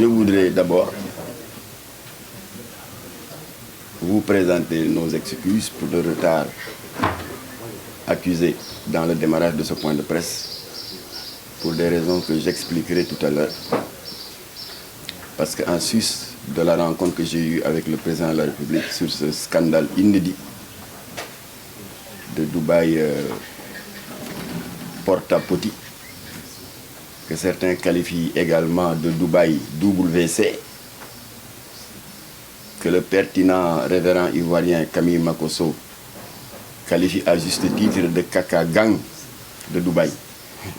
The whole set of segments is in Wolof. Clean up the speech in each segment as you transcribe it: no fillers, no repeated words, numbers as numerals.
Je voudrais d'abord vous présenter nos excuses pour le retard accusé dans le démarrage de ce point de presse pour des raisons que j'expliquerai tout à l'heure. Parce qu'en sus de la rencontre que j'ai eue avec le président de la République sur ce scandale inédit de Dubaï Porta-Potty, que certains qualifient également de Dubaï WC, que le pertinent révérend ivoirien Camille Makosso qualifie à juste titre de caca gang de Dubaï.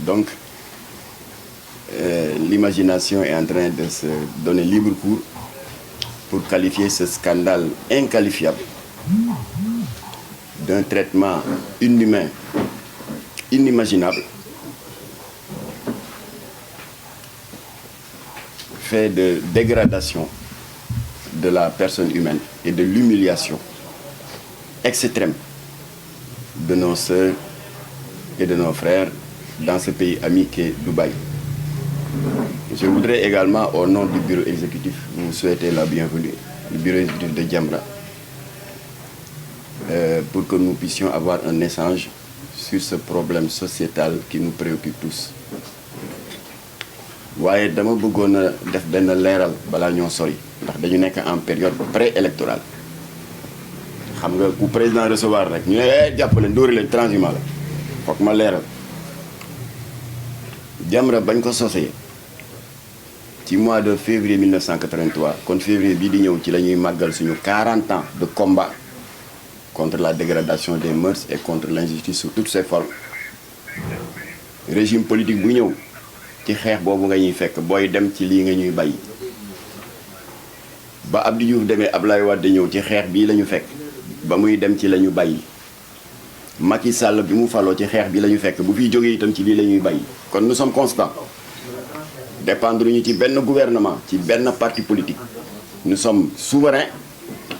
Donc, l'imagination est en train de se donner libre cours pour qualifier ce scandale inqualifiable d'un traitement inhumain, inimaginable, fait de dégradation de la personne humaine et de l'humiliation extrême de nos sœurs et de nos frères dans ce pays ami qu'est Dubaï. Je voudrais également, au nom du bureau exécutif, vous souhaiter la bienvenue, le bureau exécutif de Jamra, pour que nous puissions avoir un échange sur ce problème sociétal qui nous préoccupe tous. waaye dama bëggoon a def benn leeral balaa ñoo sori ndax dañu nekk en période préélectorale xam nga ku président recevoir rek ñu ne jàpp leen dóori leen transhumant la foog ma leeral Jamra bañ ko sosee ci mois de février 1983 kon février bii di ñëw ci la ñuy màggal suñu 40 ans de combat contre la dégradation des mœurs et contre l'injustice sous toutes ses formes. Régime politique bu ñëw ci xeex boobu nga ñuy fekk booy dem ci lii nga ñuy bàyyi ba Abdou Diouf demee Ablaye Wade ñëw ci xeex bii la ñu fekk ba muy dem ci la ñu bàyyi Macky Sall bi mu faloo ci xeex bi la ñu fekk bu fiy jógee itam ci lii la ñuy bàyyi kon nous sommes constants dépendre ñu ci benn gouvernement ci benn parti politique nous sommes souverains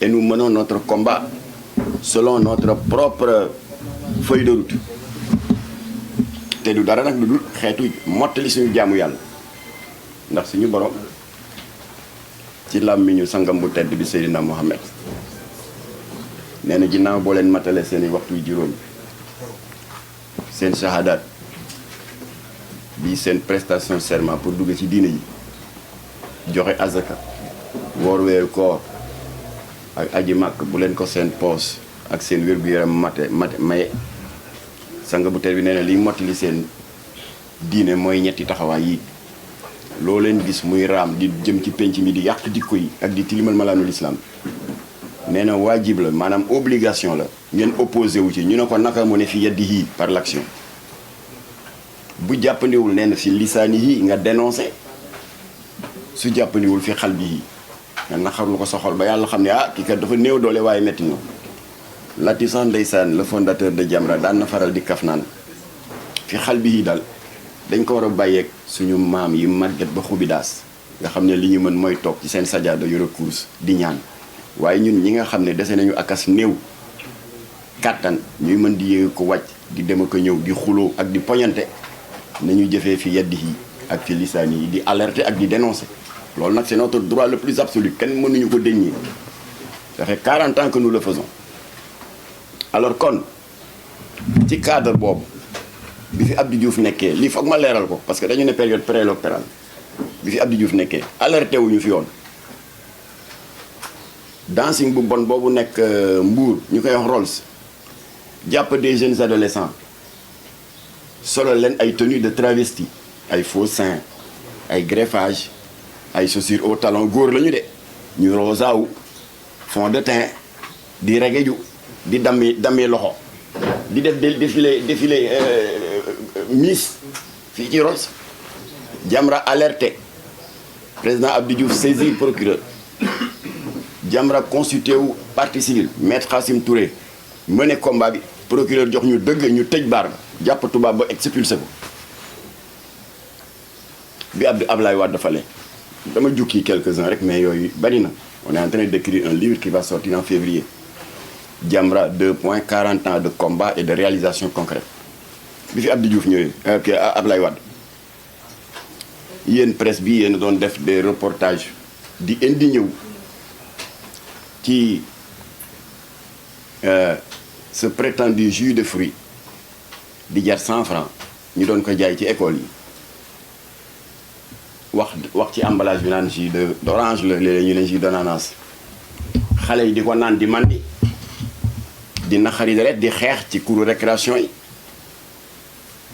et nous menons notre combat selon notre propre feuille de route te du dara nag lu dul xeetu mottali suñu jaamu yàlla ndax suñu borom ci làmmiñu sangam bu tedd bi Seydina Mohamed nee na ginnaaw boo leen matale seeni waxtu juróom seen shahadaat bi seen prestation serment pour dugg ci diine yi joxe azaka woor weeru koor ak aji màkk bu leen ko seen poos ak seen wér-gu-yaram mate maye sanga bu tedd bi nee na liy mottali seen diine mooy ñetti taxawaay yi loo leen gis muy raam di jëm ci penc mi di yàq jikko yi ak di tilimal malaanul islam nee na waajib la maanaam obligation la ngeen opposé wu ci ñu ne ko naka mu ne fi yadihi par l'action bu jàppandiwul nee na fi lisaani yi nga dénoncé su jàppandiwul fi xal bi yi nga naxarlu ko soxol ba yàlla xam ne kii kat dafa néew doole waaye metti na Latisane ndeysaan le fondateur de Jamra daan na faral di kaf naan fi xal bi yi daal dañ ko war a bàyyeeg suñu maam yi màgget ba xubidaas nga xam ne li ñu mën mooy toog ci seen sajaada yore course di ñaan waaye ñun ñi nga xam ne dese nañu akas néew kàttan ñuy mën di yéeg ko wàcc di dem ak ñëw di xuloo ak di poñante nañu jëfee fi yeddi yi ak fi lisaan yi di alerter ak di dénoncer loolu nag c'est notre droit le plus absolu kenn mënuñu ko dénier ça fait 40 ans que nous le faisons alors kon ci cadre boobu bi fi Abdou Diouf nekkee lii foog ma leeral ko parce que dañu ne période préélectorale bi fi Abdou Diouf nekkee alerté wuñu fi yoon dancing bu bon boobu nekk Mbour ñu koy wax Rolls jàpp des jeunes adolescents solo leen ay tenues de travesti ay faux seins ay greffage ay chaussures au talon góor lañu de ñu rosa wu fond de teint di regeju di dammi loxo di def défilé Miss fii ci Rolls Jamra alerté président Abdou Diouf saisir procureur Jamra constitué wu partie civile maître Khassim Touré mené combat bi procureur jox ñu dëgg ñu tëj baar ba jàpp tubaab ba expulsé ko bi Abdoulaye Wade dafa leen dama jukki quelques-uns rek mais yooyu bari na on est en train d'écrire un livre qui va sortir en février Jamra 2.40 ans de combat et de réalisation concrète bi fi Abdou Diouf ñëwee Abdoulaye Wade yéen presse bi yéen doon def des reportages di indi ñëw ci ce prétendu jus de fruits di jar 100 francs ñu doon ko jaay ci école yi wax ci emballage bi naan jus d'orange la léeg-léeg ñu ne jus d'ananas xale yi di ko naan di mandi di naqari deret di xeex ci cours récréation yi.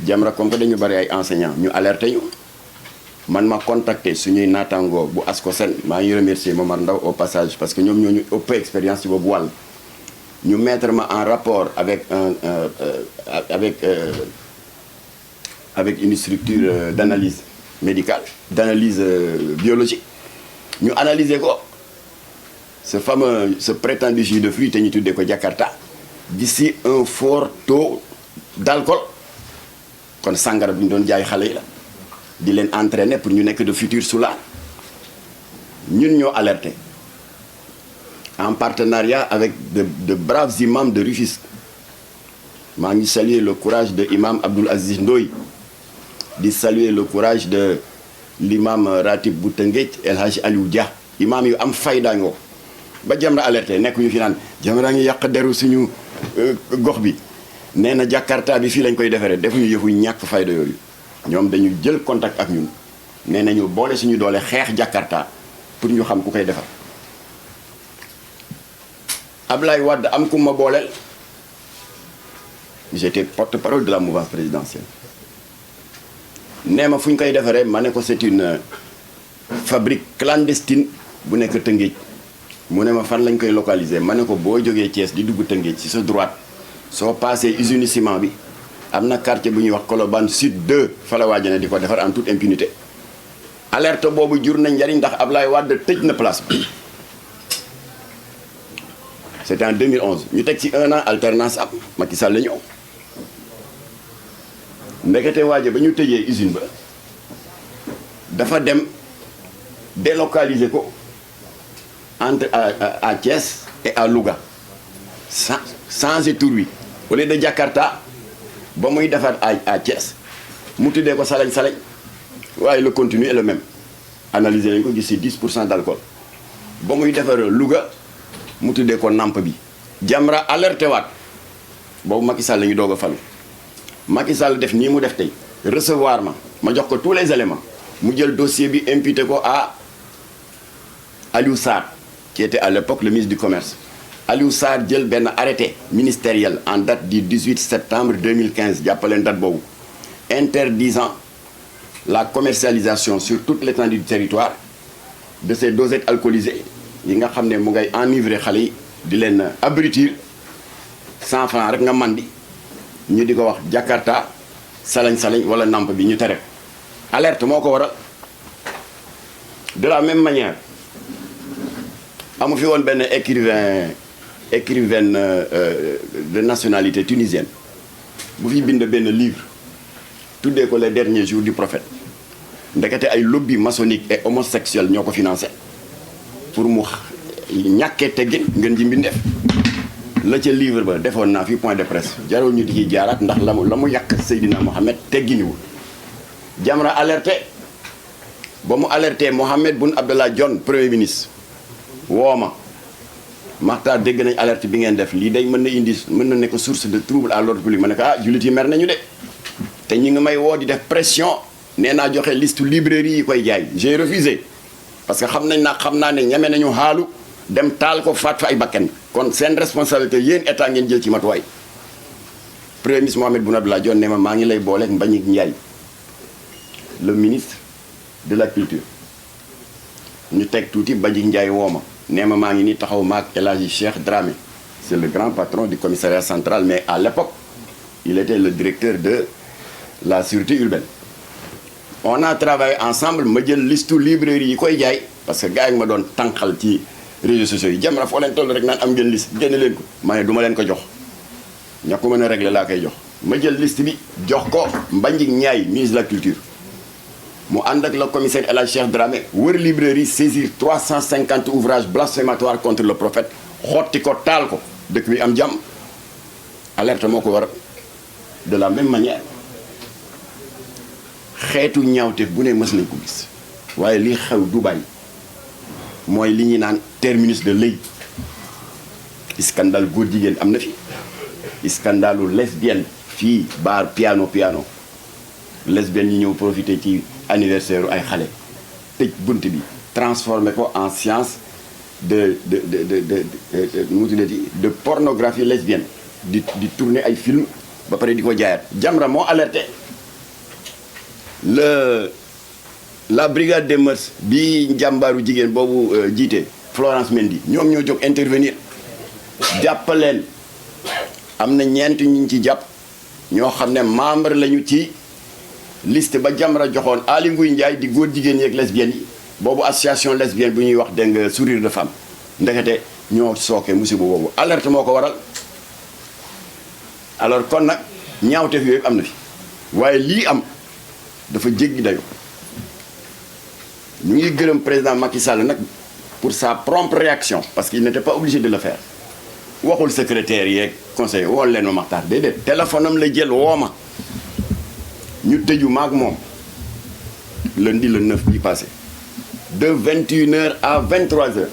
Jamra comme que dañu bari ay enseignants ñu alerté ñu man ma contacté suñuy naataangoo bu ASCOSEN maa ngi remercier Momar Ndaw au passage parce que ñoom ñoo ñu ëpp expérience ci boobu wàll ñu mettre ma en rapport avec avec une structure d'analyse médicale d'analyse biologique ñu analyser ko ce prétendu jus de fruits te ñu tuddee ko Jakarta d'ici un fort taux d'alcool kon sàngara bi ñu doon jaay xale yi la di leen entraîner pour ñu nekk de futurs soulards ñun ñoo alerté en partenariat avec de braves imams de Rufisque maa ngi saluer le courage de imam Abdoul Aziz Ndoye di saluer le courage de l'imam ratib bu Tëngéej El Hadj Aliou Dia imam yu am fayda ngoo ba Jamra alerté nekk ñu fi naan Jamra ngi yàq deru suñu gox bi nee na Jakarta bi fii lañ koy defaree defuñu yëfu ñàkk fayda yooyu ñoom dañu jël contact ak ñun nee nañu boole suñu doole xeex Jakarta pour ñu xam ku koy defar Ablaye Wade am ku ma booleel j'étais porte-parole de la mouvance présidentielle nee ma fu ñu koy defaree ma ne ko c'est une fabrique clandestine bu nekk Tëngéej mu ne ma fan lañ koy localiser ma ne ko boo jógee Thiès di dugg Tëngéej ci sa droite soo passé usine ciment bi am na quartier bu ñuy wax Colobane Sud 2 fa la waajane di ko defar en toute impunité alerte boobu jur na njariñ ndax Ablaye Wade tëj na place bi c'était en 2011 ñu teg ci un an alternance am Macky Sall la ñëw ndekete waaje ba ñu tëjee usine ba dafa dem délocaliser ko entre à Thiès et à Louga changer tur wi au lieu de Jakarta ba muy defar à Thiès mu tuddee ko salañ waaye le contenu est le même analyser nañ ko gis ci 10% d'alcool ba muy defar Louga mu tuddee ko namp bi Jamra alerté waat boobu Macky Sall la ñu doog a falu Macky Sall def nii mu def tey recevoir ma jox ko tous les éléments mu jël dossier bi imputé ko à Aliou Sarr qui était à l'époque le ministre du commerce Aliou Sarr jël benn arrêté ministériel en date du 18 septembre 2015 jàppaleen date boobu interdisant la commercialisation sur toute l'étendue du territoire de ces dosettes alcoolisées yi nga xam ne mu ngay enivrer xale yi di leen abrutir 100 francs rek nga mandi ñu di ko wax Jakarta salañ wala namp bi ñu tere alerte moo ko waral de la même manière amu fi woon benn écrivaine de nationalité tunisienne bu fi bind benn livre tuddee ko les derniers jours du prophète ndekete ay lobby maçonnique et homosexuel ñoo ko financé pour mu ñàkkee teggin ngeen ji mbindeef la ca livre ba defoon naa fi point de presse jarul ñu di ci jaaraat ndax la mu yàq Seydina Mohamed tegginiwul Jamra alerté ba mu alerté Mohamed Boun Abdallah Dionne premier ministre woo ma Makhtar dégg nañ alerte bi ngeen def lii day mën na nekk source de trouble à l'ordre public ma ne ko jullit yi mer nañu de te ñi ngi may woo di def pression nee naa joxe liste librairie yi koy jaay j'ai refusé parce que xam naa ne ñeme nañu xaalu dem taal ko faat fa ay bakken kon seen responsabilité yéen état ngeen jël ci matuwaay premier ministre Mohamed Boun Abdallah Dionne ne ma maa ngi lay booleeg Mbagnick Ndiaye le ministre de la culture ñu teg tuuti Mbagnick Ndiaye woo ma nee ma maa ngi nii taxaw maak El Hadji Cheikh Dramé c'est le grand patron du commissariat central mais à l'époque il était le directeur de la sûreté urbaine on a travaillé ensemble ma jël liste librairie yi koy jaay parce que gars yi ma doon tànqal ci réseaux sociaux yi Jamra foo leen toll rek naan am ngeen liste génne leen ko ma ne du ma leen ko jox ña ko mën a régler laa koy jox ma jël liste bi jox ko Mbagnick Ndiaye ministre de la culture mu ànd ak le commissaire El Hadji Cheikh Dramé wër librairie saisir 350 ouvrages blasphématoires contre le prophète xotti ko taal ko dëkk bi am jàmm alerte moo ko war de la même manière xeetu ñaawteef bu ne mës nañ ko gis waaye li xew Dubaï mooy li ñuy naan terminus de l'œil. Scandale góor jigéen am na fi scandalu lesbienne fii bar piano lesbienne ñi ñëw profité ci anniversaire ay xale tëj bunt bi transformé ko en science de nu mu tuddati de pornographie lesbienne di tourner ay film ba pare di ko jaayaat. Jamra moo alerté la brigade des mœurs bi njàmbaaru jigéen boobu jiite Florence Mendy ñoom ñoo jóg intervenir jàppaleen am na ñeent ñu ci jàpp ñoo xam ne membre lañu ci liste ba Jamra joxoon Aly Ngouille Ndiaye di góor jigéen ñi ak lesbiennes yi boobu association lesbienne bu ñuy wax dégg nga sourire de femme ndekete ñoo sooke musiba boobu alerte moo ko waral. alors kon nag ñaawteef yooyu am na fi waaye lii am dafa jéggi dayo ñu ngi gërëm président Macky Sall nag pour sa prompte réaction parce qu'il n'était pas obligé de le faire. waxul secrétaire yeeg conseiller woon leen ma Maxtaar déedéet téléphone am la jël woo ma ñu tëju maag moom lundi le 9 bi passé de 21h à 23h.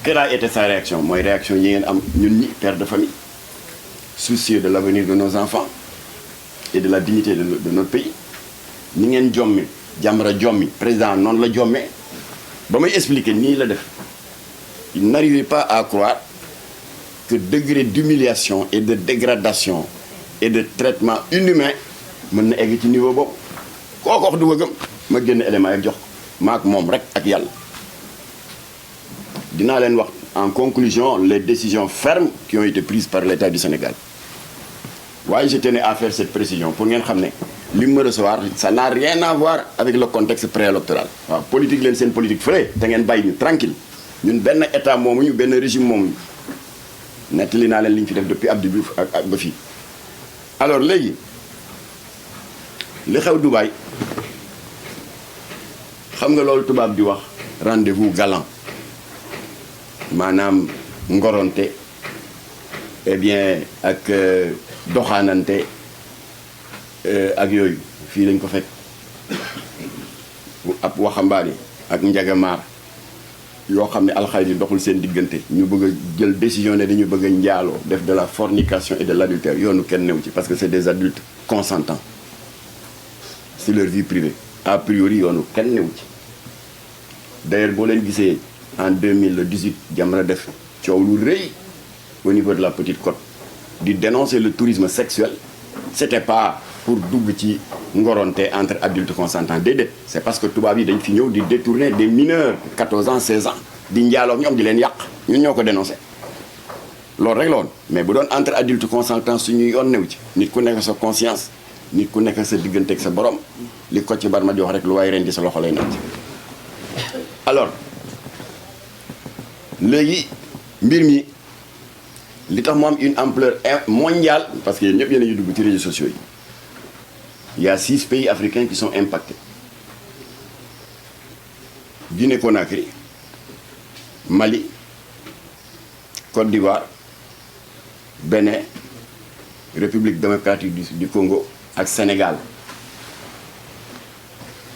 Quelle a été sa réaction? Mooy réaction yi ngeen am ñun ñi père de famille soucieux de l'avenir de nos enfants et de la dignité de notre pays. Ni ngeen jommi Jamra jommi président noonu la jommee ba may expliquer nii la def. Il n'arrivait pas à croire que degré d'humiliation et de dégradation et de traitement inhumain mën na egg ci niveau boobu kooku wax du ko gëm ma génn élément yi jox maak moom rek ak yàlla. dinaa leen wax en conclusion les décisions fermes qui ont été prises par l'État du Sénégal waaye je tenais à faire cette précision pour ngeen xam ne li mu recevoir ça n'a rien à voir avec le contexte préélectoral. waaw politique leen seen politique fële te ngeen bàyyi ñu tranquille ñun benn état moomuñu benn régime moomuñu nettali naa leen li ñu fi def depuis Abdou Diouf ak ba fii. alors léegi li xew Dubaï xam nga loolu tubaab di wax rendez-vous galant maanaam ngoronte eh bien ak doxaanante ak yooyu fii lañ ko fekk ab waxambaane ak njagamaar yoo xam ne alxayri doxul seen diggante ñu bëgg a jël décision ne dañu bëgg a njaaloo def de la fornication et de l'adultère yoonu kenn new ci parce que c'est des adultes consentants c'est leur vie privée a priori yoonu kenn new ci d'ailleurs boo leen gisee en 2018 Jamra def coow lu rëy au niveau de la Petite Côte di dénoncer le tourisme sexuel c'était pas pour dugg ci ngoronte entre adultes consentants déedéet c'est parce que tubaab yi dañ fi ñëw di détourner des mineurs 14 ans 16 ans di njaaloo ñoom di leen yàq ñun ñoo ko dénoncé loolu rek la woon mais bu doon entre adultes consentants suñu yoon new ci nit ku nekk sa conscience nit ku nekk sa diggante ak sa borom li ko ci barma di wax rek lu waaye ren di sa loxo lay natt. alors léegi mbir mi li tax mu am une ampleur mondiale parce que yéen ñëpp yéen a ngi dugg ci réseaux sociaux yi il y a 6 pays africains qui sont impactés Guinée-Conakry Mali Côte d'Ivoire Bénin République démocratique du Congo ak Sénégal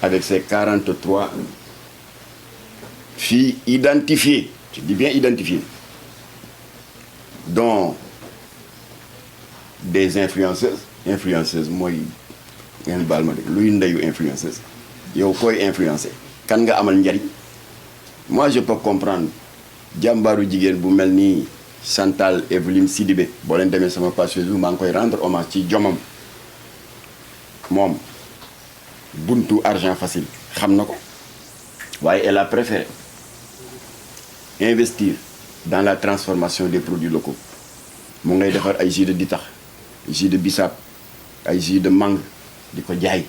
avec ses 43 filles identifiées, je dis bien identifiées, dont des influenceuses mooy ngeen baal ma de luy ndeyu influenceuse yow koy influencer kan nga amal njariñ. Moi je peux comprendre jàmbaaru jigéen bu mel ni Chantal Evelyne Sidibé boo leen demee sama page Facebook maa ngi koy rendre hommage ci jomam moom buntu argent facile xam na ko waaye elle a préféré investir dans la transformation des produits locaux mu ngay defar ay jus de ditax jus de bissap ay jus de mangue di ko jaay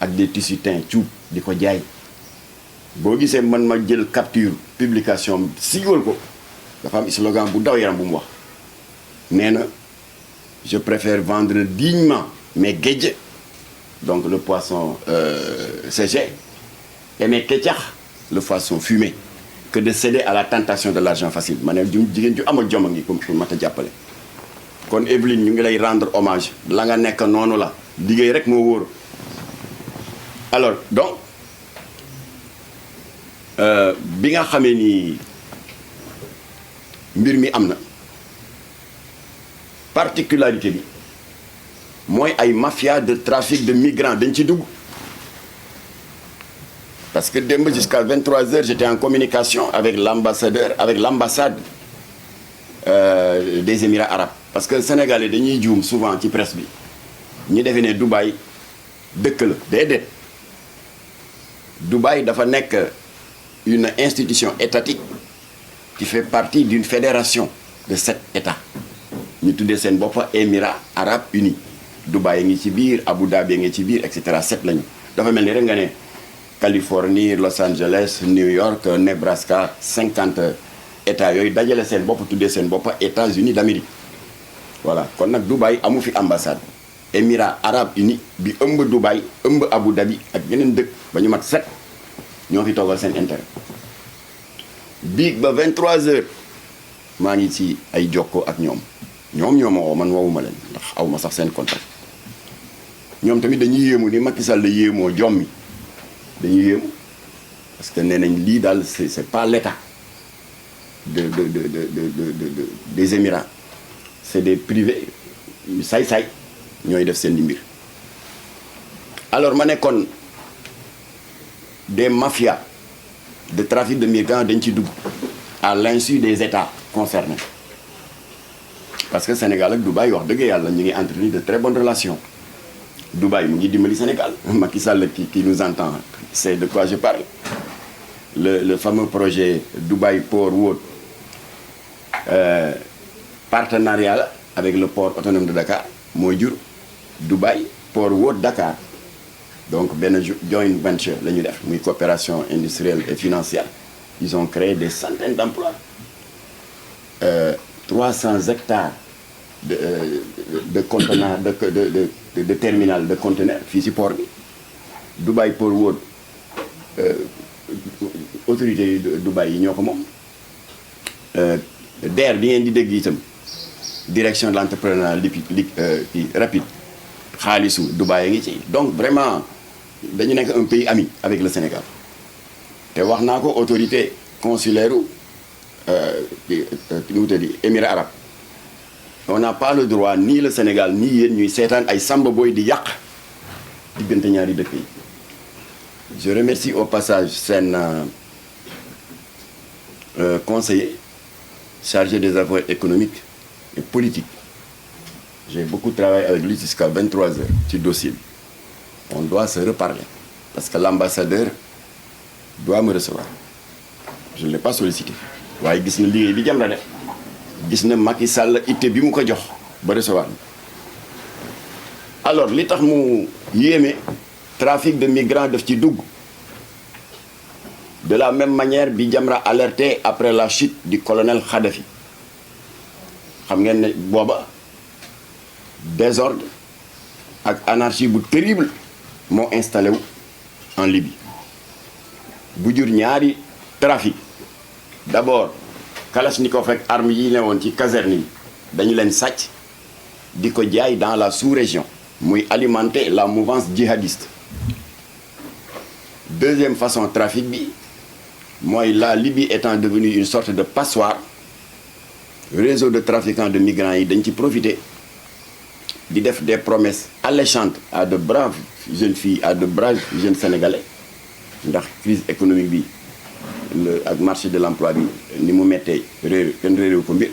ak des tissus teints cuub di ko jaay boo gisee man ma jël capture publication siiwal ko dafa am slogan bu daw yaram bu mu wax nee na je préfère vendre dignement mes géej donc le poisson séché et mes kecax le poisson fumé que de céder à la tentation de l'argent facile ma ne jigéen ju amal jom a ngi comme pour mat a jàppale. kon Evelyne ñu ngi lay rendre hommage la nga nekk noonu la liggéey rek moo wóor alors donc bi nga xamee ni mbir mi am na particularité bi mooy ay mafia de trafic de migrants dañ ci dugg parce que démb jusqu'à 23h j'étais en communication avec l'ambassade des Émirats arabes parce que sénégalais dañuy juum souvent ci presse bi ñu defee ne Dubaï dëkk la déedéet Dubaï dafa nekk une institution étatique qui fait partie d'une fédération de 7 États ñu tuddee seen bopp Émirats arabes unis Dubaï ngi ci biir Abu Dhabi ngi ci biir et cetera 7 lañu dafa mel ni rek nga ne Californie Los Angeles New York Nebraska 50 États yooyu dajale seen bopp tuddee seen bopp États-Unis d'Amérique voilà kon nag Dubaï amu fi ambassade Émirats arabes unis bi ëmb Dubaï ëmb Abu Dhabi ak yeneen dëkk ba ñu mat 7 ñoo fi toogal seen intérêt biig ba 23h maa ngi ci ay jokkoo ak ñoom ñoo ma woo man woowuma leen ndax aw ma sax seen contact ñoom tamit dañuy yéemu ni Macky Sall la yéemoo jommi dañuy yéemu parce que nee nañ lii daal c'est pas l'état des Émirats c'est des privés saay-saay ñooy def seen mbir alors ma ne kon des mafias de trafic de migrants dañ ci dugg à l'insu des États concernés parce que Sénégal ak Dubaï wax dëgg yàlla ñu ngi entretenir de très bonnes relations Dubaï mu ngi dimbali Sénégal Macky Sall qui nous entend c'est de quoi je parle le fameux projet Dubaï Port World partenariat la avec le port autonome de Dakar mooy jur Dubaï Port World Dakar donc benn joint venture la ñu def muy coopération industrielle et financière ils ont créé des centaines d'emplois 300 hectares de conteneurs de terminal de conteneurs fii ci port bi Dubaï Port World autorités yi Dubaï yi ñoo ko moom DER bi ngeen di dégg itam direction de l'entrepreneuriat rapide xaalisu Dubaï a ngi ci donc vraiment dañu nekk un pays ami avec le Sénégal te wax naa ko autorité consulaire nu mu tëddi Émirats arabes on n'a pas le droit ni le Sénégal ni yéen ñuy seetaan ay samba boy di yàq diggante ñaari dëkk yi je remercie au passage seen conseiller chargé des affaires économiques et politiques j'ai beaucoup travaillé avec lui jusqu'à 23h ci dossier bi on doit se reparler parce que l'ambassadeur doit me recevoir je ne l'ai pas sollicité waaye gis na liggéey bi Jamra def gis na Macky Sall itte bi mu ko jox ba recevoir alors li tax mu yéeme trafic de migrants daf ci dugg de la même manière bi Jamra alerté après la chute du colonel Kadhafi xam ngeen ne booba désordre ak anarchie bu terrible moo installé wu en Libye bu jur ñaari trafic d'abord Kalachnikov ak armes yi ne woon ci caserne yi dañu leen sàcc di ko jaay dans la sous-région muy alimenter la mouvance djihadiste deuxième façon trafic bi mooy la Libye étant devenue une sorte de passoire réseau de trafiquants de migrants yi dañ ci profiter di def des promesses alléchantes à de braves jeunes filles à de braves jeunes sénégalais ndax crise économique bi ak marché de l'emploi bi ni mu mettee kenn réeréwu ko mbir